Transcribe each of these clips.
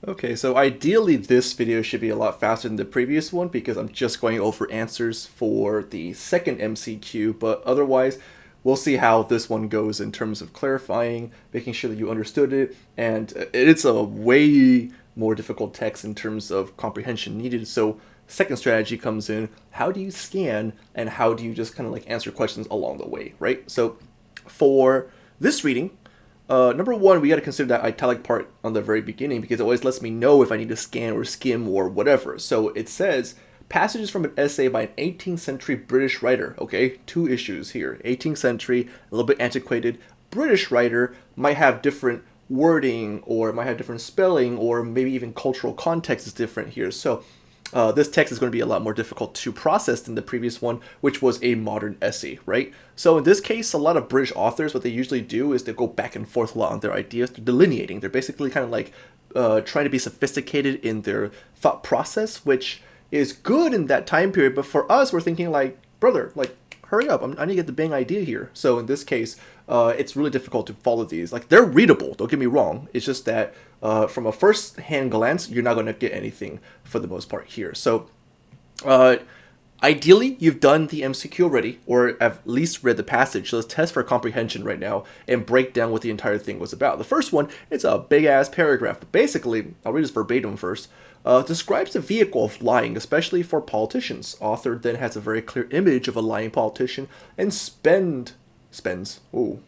Okay, so ideally this video should be a lot faster than the previous one because I'm just going over answers for the second MCQ, but otherwise we'll see how this one goes in terms of clarifying, making sure that you understood it, and it's a way more difficult text in terms of comprehension needed. So second strategy comes in, how do you scan and how do you just kind of like answer questions along the way, right? So for this reading, number one, we got to consider that italic part on the very beginning because it always lets me know if I need to scan or skim or whatever. So it says passages from an essay by an 18th century British writer. Okay, two issues here. 18th century, a little bit antiquated. British writer might have different wording or it might have different spelling or maybe even cultural context is different here. So this text is going to be a lot more difficult to process than the previous one, which was a modern essay, right? So in this case, a lot of British authors, what they usually do is they go back and forth a lot on their ideas. They're delineating. They're basically kind of like trying to be sophisticated in their thought process, which is good in that time period. But for us, we're thinking like, brother, like, hurry up. I need to get the bang idea here. So in this case, it's really difficult to follow these. Like, they're readable, don't get me wrong. It's just that from a first-hand glance, you're not going to get anything for the most part here. So ideally, you've done the MCQ already, or at least read the passage. So let's test for comprehension right now and break down what the entire thing was about. The first one, it's a big-ass paragraph. But basically, I'll read this verbatim first. Describes the vehicle of lying, especially for politicians. Author then has a very clear image of a lying politician and spends the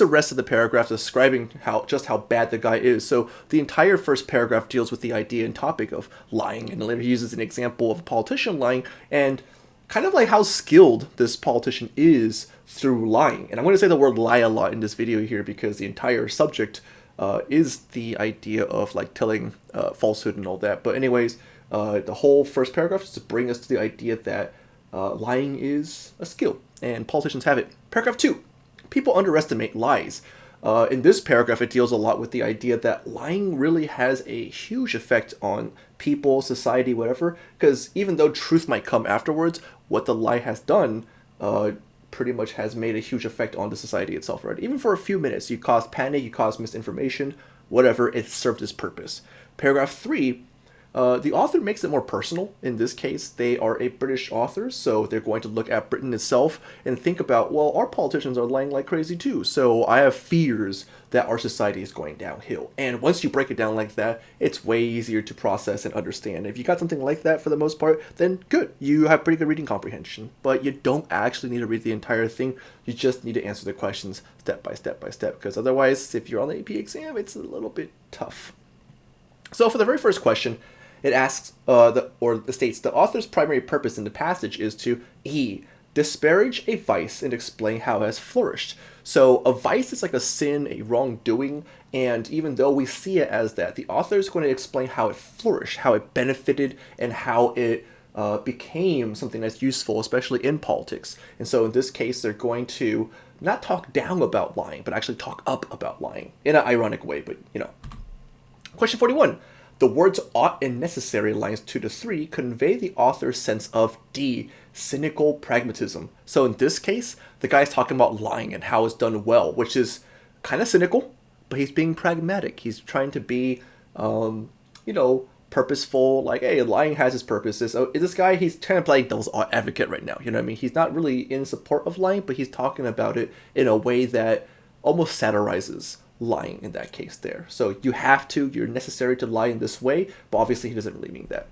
rest of the paragraph describing just how bad the guy is. So the entire first paragraph deals with the idea and topic of lying, and later uses an example of a politician lying and kind of like how skilled this politician is through lying. And I'm going to say the word lie a lot in this video here because the entire subject is the idea of like telling falsehood and all that. But anyways, the whole first paragraph is to bring us to the idea that lying is a skill and politicians have it. Paragraph 2, people underestimate lies. In this paragraph, it deals a lot with the idea that lying really has a huge effect on people, society, whatever, because even though truth might come afterwards, what the lie has done pretty much has made a huge effect on the society itself, right? Even for a few minutes, you cause panic, you cause misinformation, whatever, it served its purpose. Paragraph 3, the author makes it more personal. In this case, they are a British author, so they're going to look at Britain itself and think about, well, our politicians are lying like crazy too, so I have fears that our society is going downhill. And once you break it down like that, it's way easier to process and understand. If you got something like that for the most part, then good. You have pretty good reading comprehension, but you don't actually need to read the entire thing. You just need to answer the questions step by step by step, because otherwise, if you're on the AP exam, it's a little bit tough. So for the very first question, it asks, states, the author's primary purpose in the passage is to disparage a vice and explain how it has flourished. So a vice is like a sin, a wrongdoing, and even though we see it as that, the author is going to explain how it flourished, how it benefited, and how it became something that's useful, especially in politics. And so in this case, they're going to not talk down about lying, but actually talk up about lying in an ironic way, but you know. Question 41. The words ought and necessary, lines 2 to 3, convey the author's sense of cynical pragmatism. So in this case, the guy's talking about lying and how it's done well, which is kind of cynical, but he's being pragmatic. He's trying to be, purposeful. Like, hey, lying has its purposes. So this guy, he's trying to play devil's advocate right now. You know what I mean? He's not really in support of lying, but he's talking about it in a way that almost satirizes lying in that case there. So you're necessary to lie in this way, but obviously he doesn't really mean that.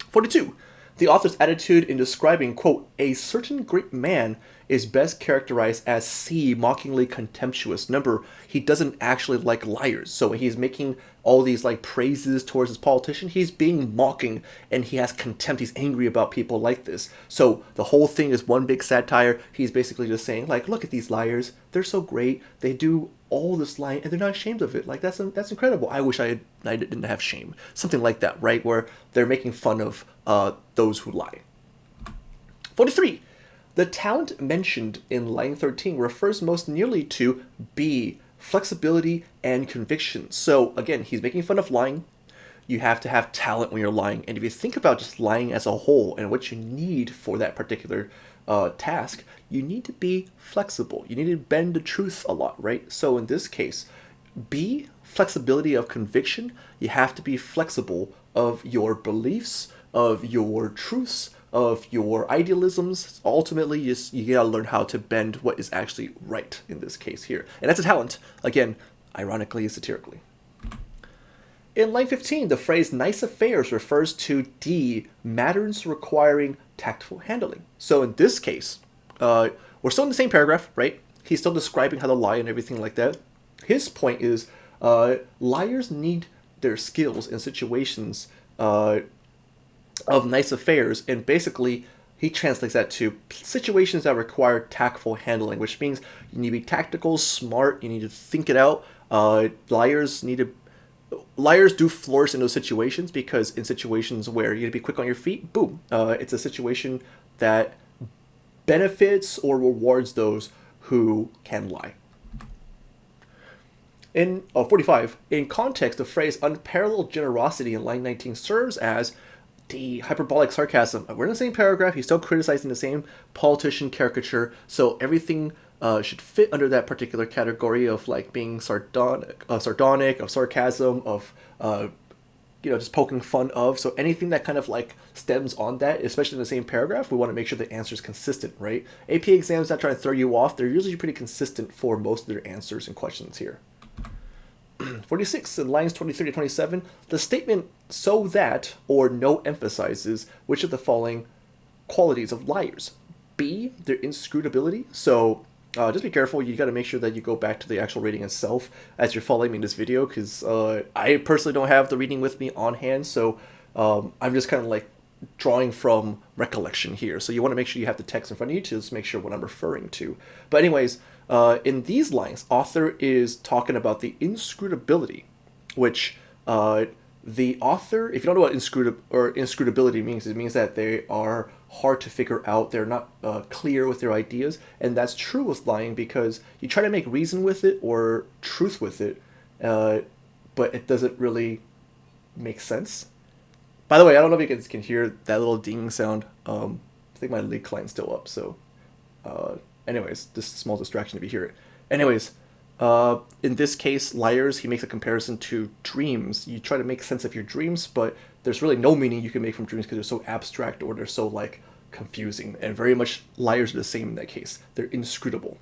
42. The author's attitude in describing, quote, a certain great man is best characterized as mockingly contemptuous. Remember, he doesn't actually like liars. So when he's making all these like praises towards his politician, he's being mocking and he has contempt. He's angry about people like this. So the whole thing is one big satire. He's basically just saying, like, look at these liars. They're so great. They do all this lying and they're not ashamed of it. Like, that's incredible. I wish I didn't have shame. Something like that, right? Where they're making fun of those who lie. 43. The talent mentioned in line 13 refers most nearly to B, flexibility and conviction. So again, he's making fun of lying. You have to have talent when you're lying. And if you think about just lying as a whole and what you need for that particular task, you need to be flexible. You need to bend the truth a lot, right? So in this case, B, flexibility of conviction. You have to be flexible of your beliefs, of your truths, of your idealisms. Ultimately, you gotta learn how to bend what is actually right in this case here. And that's a talent, again, ironically and satirically. In line 15, the phrase nice affairs refers to D, matters requiring tactful handling. So in this case, we're still in the same paragraph, right? He's still describing how to lie and everything like that. His point is liars need their skills in situations of nice affairs, and basically he translates that to situations that require tactful handling, which means you need to be tactical, smart, you need to think it out. Liars do flourish in those situations because in situations where you need to be quick on your feet, boom, it's a situation that benefits or rewards those who can lie. In 45, in context, the phrase unparalleled generosity in line 19 serves as the hyperbolic sarcasm. We're in the same paragraph, he's still criticizing the same politician caricature, so everything should fit under that particular category of like being sardonic, of sarcasm, of just poking fun of. So anything that kind of like stems on that, especially in the same paragraph, we want to make sure the answer is consistent, right? AP exams not trying to throw you off. They're usually pretty consistent for most of their answers and questions here. 46, in lines 23 to 27, the statement so that or no emphasizes which of the following qualities of liars. B, their inscrutability. So just be careful. You got to make sure that you go back to the actual reading itself as you're following me in this video, because I personally don't have the reading with me on hand, so I'm just kind of like drawing from recollection here. So you want to make sure you have the text in front of you to just make sure what I'm referring to. But anyways, in these lines, author is talking about the inscrutability, which the author, if you don't know what inscrutability means, it means that they are hard to figure out. They're not clear with their ideas, and that's true with lying because you try to make reason with it or truth with it, but it doesn't really make sense. By the way, I don't know if you guys can hear that little ding sound. I think my lead client's still up, so anyways, this is a small distraction if you hear it. Anyways, in this case, liars, he makes a comparison to dreams. You try to make sense of your dreams, but there's really no meaning you can make from dreams because they're so abstract or they're so like confusing. And very much liars are the same in that case. They're inscrutable.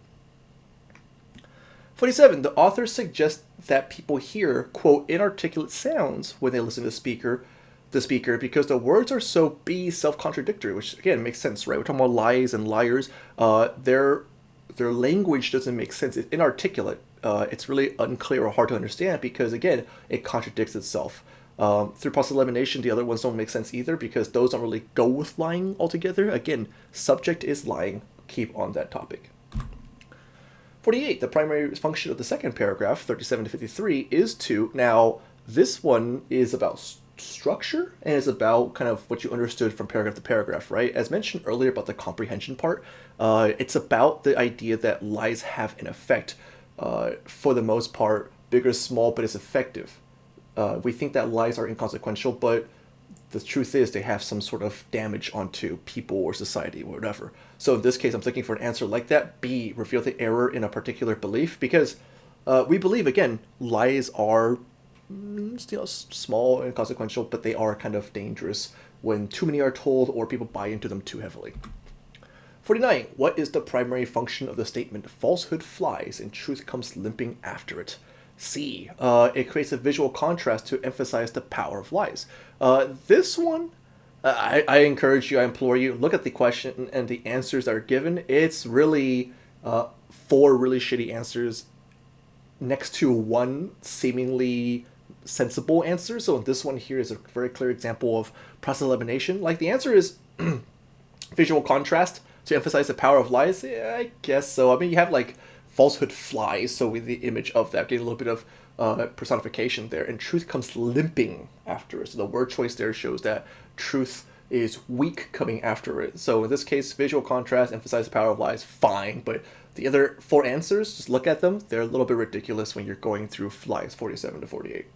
47. The author suggests that people hear, quote, inarticulate sounds when they listen to the speaker because the words are so self-contradictory, which again makes sense, right? We're talking about lies and liars. Their language doesn't make sense. It's inarticulate. It's really unclear or hard to understand because, again, it contradicts itself. Through process of elimination, the other ones don't make sense either because those don't really go with lying altogether. Again, subject is lying. Keep on that topic. 48. The primary function of the second paragraph, 37 to 53, is to, now this one is about structure and is about kind of what you understood from paragraph to paragraph, right? As mentioned earlier about the comprehension part, it's about the idea that lies have an effect. For the most part, big or small, but it's effective. We think that lies are inconsequential, but the truth is they have some sort of damage onto people or society or whatever. So in this case, I'm looking for an answer like that. B, reveal the error in a particular belief, because we believe, again, lies are small and inconsequential, but they are kind of dangerous when too many are told or people buy into them too heavily. 49. What is the primary function of the statement, falsehood flies and truth comes limping after it? C. It creates a visual contrast to emphasize the power of lies. This one, I encourage you, I implore you, look at the question and the answers that are given. It's really 4 really shitty answers next to one seemingly sensible answer. So this one here is a very clear example of process elimination. Like the answer is visual contrast to emphasize the power of lies. Yeah, I guess so. I mean, you have like falsehood flies, so with the image of that, getting a little bit of personification there, and truth comes limping after it. So the word choice there shows that truth is weak coming after it. So in this case, visual contrast, emphasize the power of lies, fine, but the other 4 answers, just look at them, they're a little bit ridiculous when you're going through flies 47 to 48.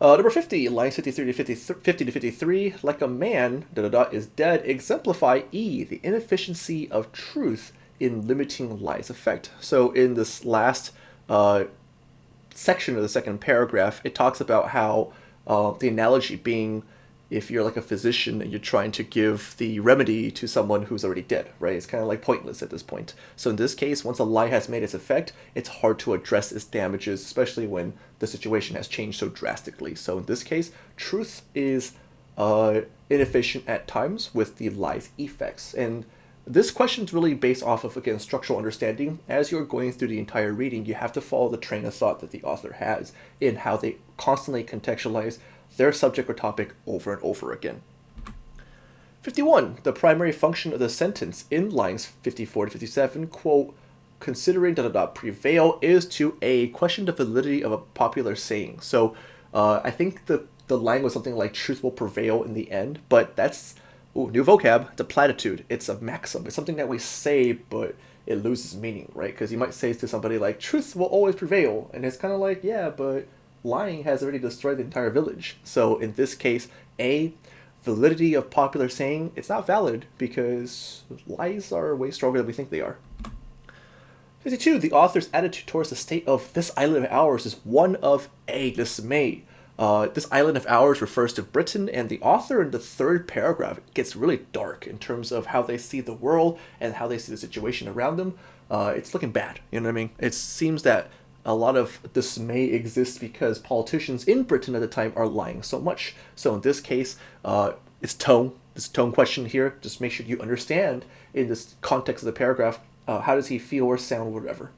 Number 50, lines 53 to 50 to 53, like a man, is dead, exemplify E, the inefficiency of truth in limiting lies' effect. So in this last section of the second paragraph, it talks about how the analogy being if you're like a physician and you're trying to give the remedy to someone who's already dead, right? It's kind of like pointless at this point. So in this case, once a lie has made its effect, it's hard to address its damages, especially when the situation has changed so drastically. So in this case, truth is inefficient at times with the lie's effects. And this question is really based off of, again, structural understanding. As you're going through the entire reading, you have to follow the train of thought that the author has in how they constantly contextualize their subject or topic over and over again. 51. The primary function of the sentence in lines 54 to 57, quote, considering ... prevail is to A, question the validity of a popular saying. So I think the line was something like truth will prevail in the end, but that's new vocab. It's a platitude. It's a maxim. It's something that we say, but it loses meaning, right? Because you might say to somebody like, truth will always prevail. And it's kind of like, yeah, but lying has already destroyed the entire village. So in this case, A, validity of popular saying, it's not valid because lies are way stronger than we think they are. 52. The author's attitude towards the state of this island of ours is one of A, dismay. This island of ours refers to Britain, and the author in the third paragraph gets really dark in terms of how they see the world and how they see the situation around them. It's looking bad, you know what I mean? It seems that a lot of dismay exists because politicians in Britain at the time are lying so much. So in this case, this tone question here, just make sure you understand in this context of the paragraph, how does he feel or sound or whatever.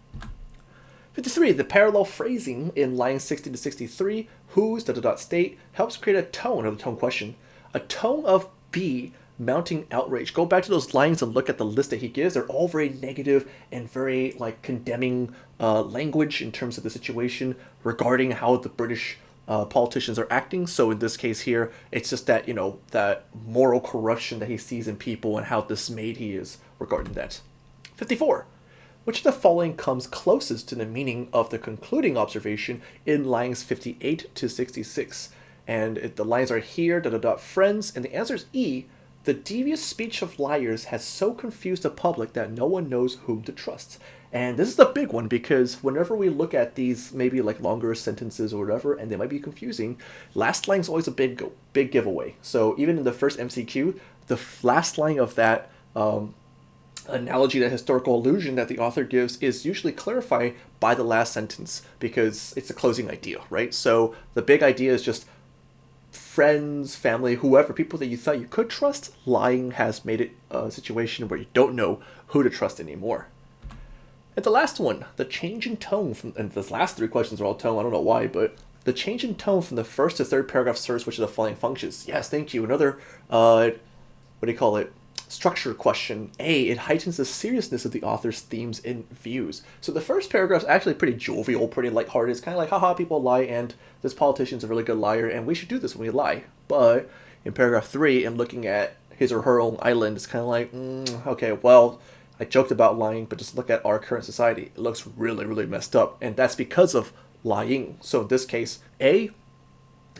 53. The parallel phrasing in lines 60 to 63, whose ... state, helps create a tone of the tone question. A tone of B, mounting outrage. Go back to those lines and look at the list that he gives. They're all very negative and very condemning language in terms of the situation regarding how the British politicians are acting. So in this case here, it's just that, that moral corruption that he sees in people and how dismayed he is regarding that. 54. Which of the following comes closest to the meaning of the concluding observation in lines 58 to 66? And the lines are here, ... friends, and the answer is E. The devious speech of liars has so confused the public that no one knows whom to trust. And this is the big one because whenever we look at these maybe longer sentences or whatever, and they might be confusing, last line is always a big giveaway. So even in the first MCQ, the last line of that analogy, that historical allusion that the author gives is usually clarified by the last sentence because it's a closing idea, right? So the big idea is just friends, family, whoever, people that you thought you could trust, lying has made it a situation where you don't know who to trust anymore. And the last one, the change in tone from, and the last three questions are all tone, I don't know why, but the change in tone from the first to third paragraph serves which of the following functions. Yes, thank you. Another, structure question. A, it heightens the seriousness of the author's themes and views. So the first paragraph is actually pretty jovial, pretty lighthearted. It's kind of like, haha, people lie, and this politician's a really good liar, and we should do this when we lie. But in paragraph 3, and looking at his or her own island, it's kind of like, okay, well, I joked about lying, but just look at our current society. It looks really, really messed up, and that's because of lying. So in this case, A,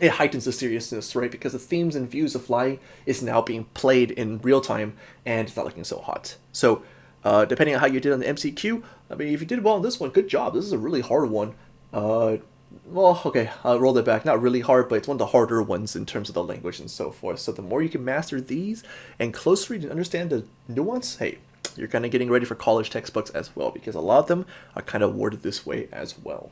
it heightens the seriousness, right? Because the themes and views of lying is now being played in real time, and it's not looking so hot. So, depending on how you did on the MCQ, I mean, if you did well on this one, good job. This is a really hard one. Well, okay, I'll roll it back. Not really hard, but it's one of the harder ones in terms of the language and so forth. So the more you can master these and close read and understand the nuance, hey, you're kind of getting ready for college textbooks as well, because a lot of them are kind of worded this way as well.